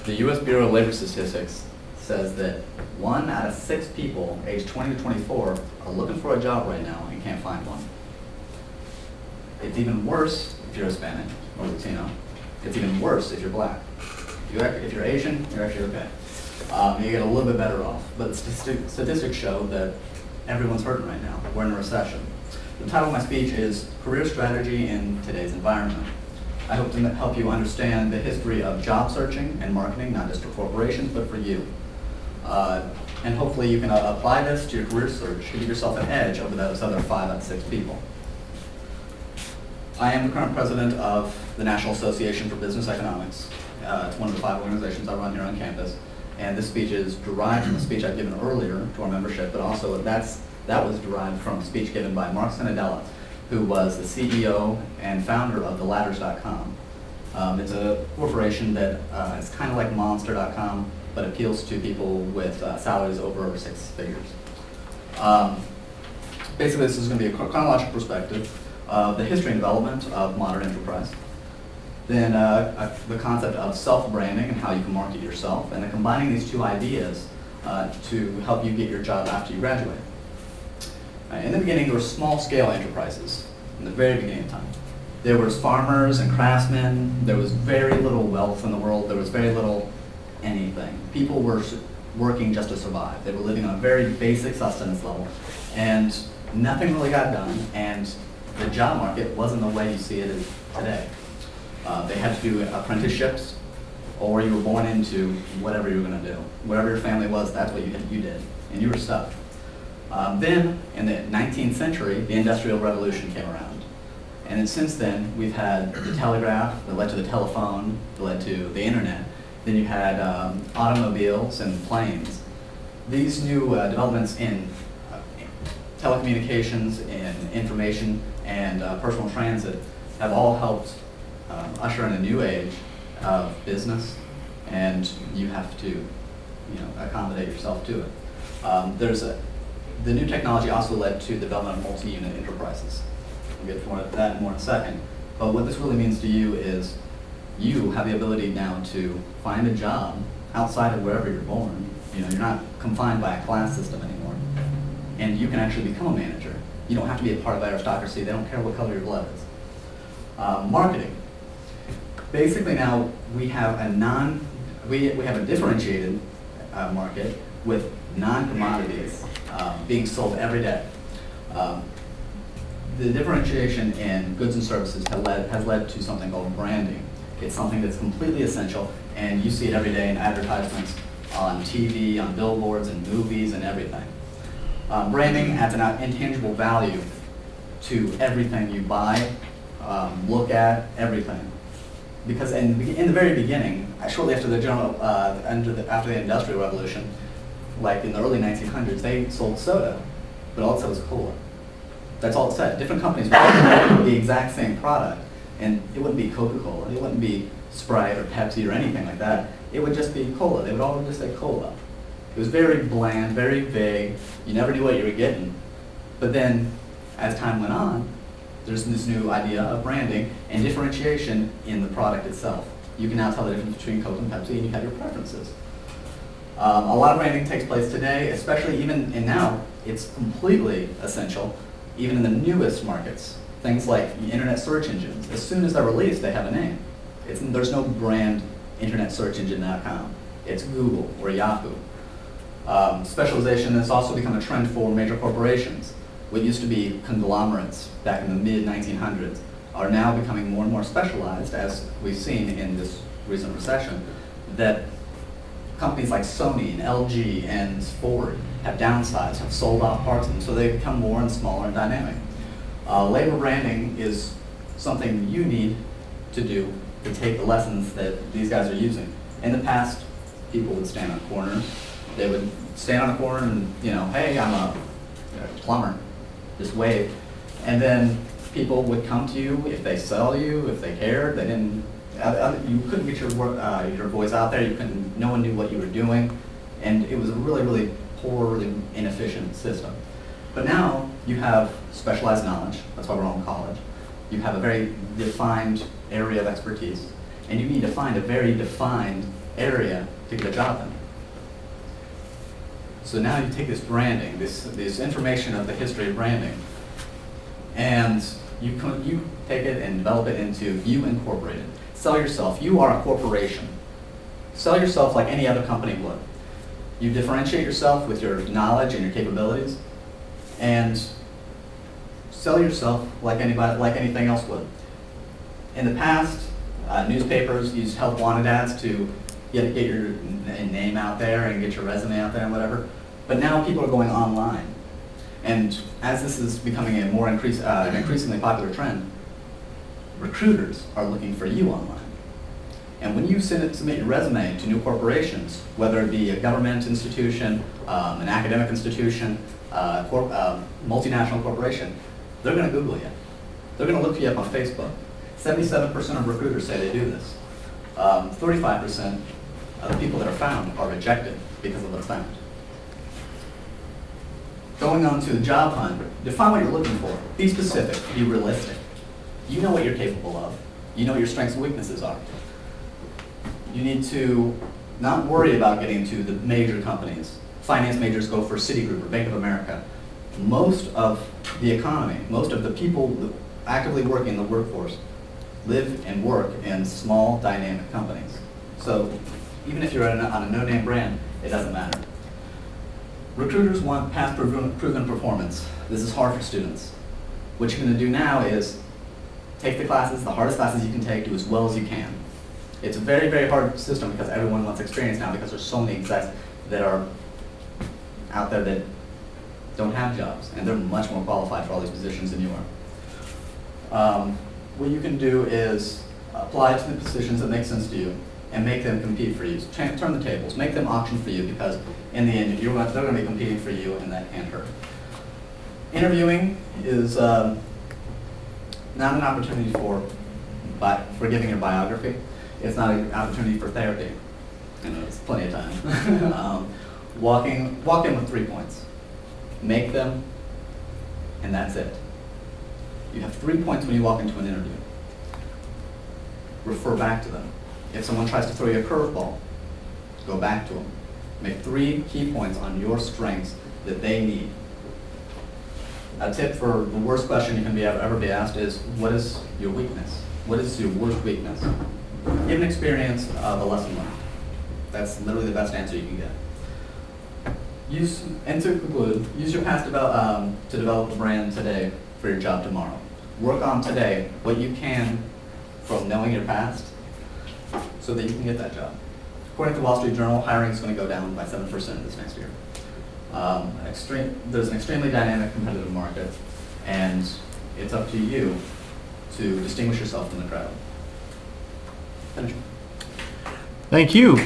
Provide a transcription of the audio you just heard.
The U.S. Bureau of Labor Statistics says that 1 out of 6 people aged 20 to 24 are looking for a job right now and can't find one. It's even worse if you're Hispanic or Latino. It's even worse if you're black. If you're Asian, you're actually okay. You get a little bit better off. But statistics show that everyone's hurting right now. We're in a recession. The title of my speech is Career Strategy in Today's Environment. I hope to help you understand the history of job searching and marketing, not just for corporations, but for you. And hopefully you can apply this to your career search to give yourself an edge over those other 5 out of 6 people. I am the current president of the National Association for Business Economics. It's one of the 5 organizations I run here on campus. And this speech is derived from a speech I've given earlier to our membership, but also that was derived from a speech given by Mark Sanadella, who was the CEO and founder of theladders.com. It's a corporation that is kind of like monster.com, but appeals to people with salaries over 6 figures. Basically, this is going to be a chronological perspective of the history and development of modern enterprise. Then the concept of self-branding and how you can market yourself, and then combining these 2 ideas to help you get your job after you graduate. In the beginning, there were small-scale enterprises, in the very beginning of time. There was farmers and craftsmen. There was very little wealth in the world. There was very little anything. People were working just to survive. They were living on a very basic sustenance level, and nothing really got done, and the job market wasn't the way you see it today. They had to do apprenticeships, or you were born into whatever you were going to do. Whatever your family was, that's what you did, and you were stuck. Then, in the 19th century, the Industrial Revolution came around. And then since then, we've had the telegraph that led to the telephone, that led to the internet. Then you had automobiles and planes. These new developments in telecommunications, in information, and personal transit have all helped usher in a new age of business, and you have to accommodate yourself to it. The new technology also led to the development of multi-unit enterprises. We'll get to that more in a second. But what this really means to you is you have the ability now to find a job outside of wherever you're born. You're not confined by a class system anymore. And you can actually become a manager. You don't have to be a part of aristocracy. They don't care what color your blood is. Marketing. Basically now we have a differentiated market with non-commodities being sold every day. The differentiation in goods and services has led to something called branding. It's something that's completely essential, and you see it every day in advertisements, on TV, on billboards, and movies, and everything. Branding adds an intangible value to everything you buy, look at, everything. Because in the very beginning, shortly after after the Industrial Revolution, like in the early 1900s, they sold soda, but all it said was cola. That's all it said. Different companies would all make the exact same product, and it wouldn't be Coca-Cola, it wouldn't be Sprite or Pepsi or anything like that. It would just be cola. They would all just say cola. It was very bland, very vague. You never knew what you were getting. But then, as time went on, there's this new idea of branding and differentiation in the product itself. You can now tell the difference between Coke and Pepsi, and you have your preferences. A lot of branding takes place today, especially and now, it's completely essential, even in the newest markets. Things like internet search engines. As soon as they're released, they have a name. There's no brand internet search engine.com. It's Google or Yahoo. Specialization has also become a trend for major corporations. What used to be conglomerates back in the mid-1900s are now becoming more and more specialized, as we've seen in this recent recession, that companies like Sony and LG and Ford have downsized, have sold off parts of them, so they've become more and smaller and dynamic. Labor branding is something you need to do to take the lessons that these guys are using. In the past, people would stand on corners. They would stand on a corner and, hey, I'm a plumber, just wave. And then people would come to you if they saw you, if they cared. They didn't. You couldn't get your voice out there. No one knew what you were doing, and it was a really, really poorly inefficient system. But now you have specialized knowledge. That's why we're all in college. You have a very defined area of expertise, and you need to find a very defined area to get a job in. So now you take this branding, this information of the history of branding, and you take it and develop it into you Incorporated. Sell yourself. You are a corporation. Sell yourself like any other company would. You differentiate yourself with your knowledge and your capabilities, and sell yourself like anybody, like anything else would. In the past, newspapers used help wanted ads to get your name out there and get your resume out there and whatever. But now people are going online. And as this is becoming a more an increasingly popular trend, recruiters are looking for you online. And when you submit your resume to new corporations, whether it be a government institution, an academic institution, multinational corporation, they're going to Google you. They're going to look you up on Facebook. 77% of recruiters say they do this. 35% of the people that are found are rejected because of what's found. Going on to the job hunt, define what you're looking for. Be specific, be realistic. You know what you're capable of. You know what your strengths and weaknesses are. You need to not worry about getting to the major companies. Finance majors go for Citigroup or Bank of America. Most of the economy, most of the people actively working in the workforce live and work in small, dynamic companies. So even if you're on a no-name brand, it doesn't matter. Recruiters want past proven performance. This is hard for students. What you're going to do now is take the classes, the hardest classes you can take, do as well as you can. It's a very, very hard system because everyone wants experience now because there's so many execs that are out there that don't have jobs, and they're much more qualified for all these positions than you are. What you can do is apply to the positions that make sense to you and make them compete for you. Turn the tables, make them auction for you, because in the end, they're going to be competing for you, and that can't hurt. Interviewing is not an opportunity for giving your biography. It's not an opportunity for therapy. I know it's plenty of time. Walk in with 3 points. Make them, and that's it. You have 3 points when you walk into an interview. Refer back to them. If someone tries to throw you a curveball, go back to them. Make 3 key points on your strengths that they need. A tip for the worst question you can ever be asked is, what is your weakness? What is your worst weakness? Give an experience of a lesson learned. That's literally the best answer you can get. And to conclude, use your past to develop a brand today for your job tomorrow. Work on today what you can from knowing your past so that you can get that job. According to the Wall Street Journal, hiring is going to go down by 7% this next year. There's an extremely dynamic competitive market, and it's up to you to distinguish yourself from the crowd. Finish. Thank you.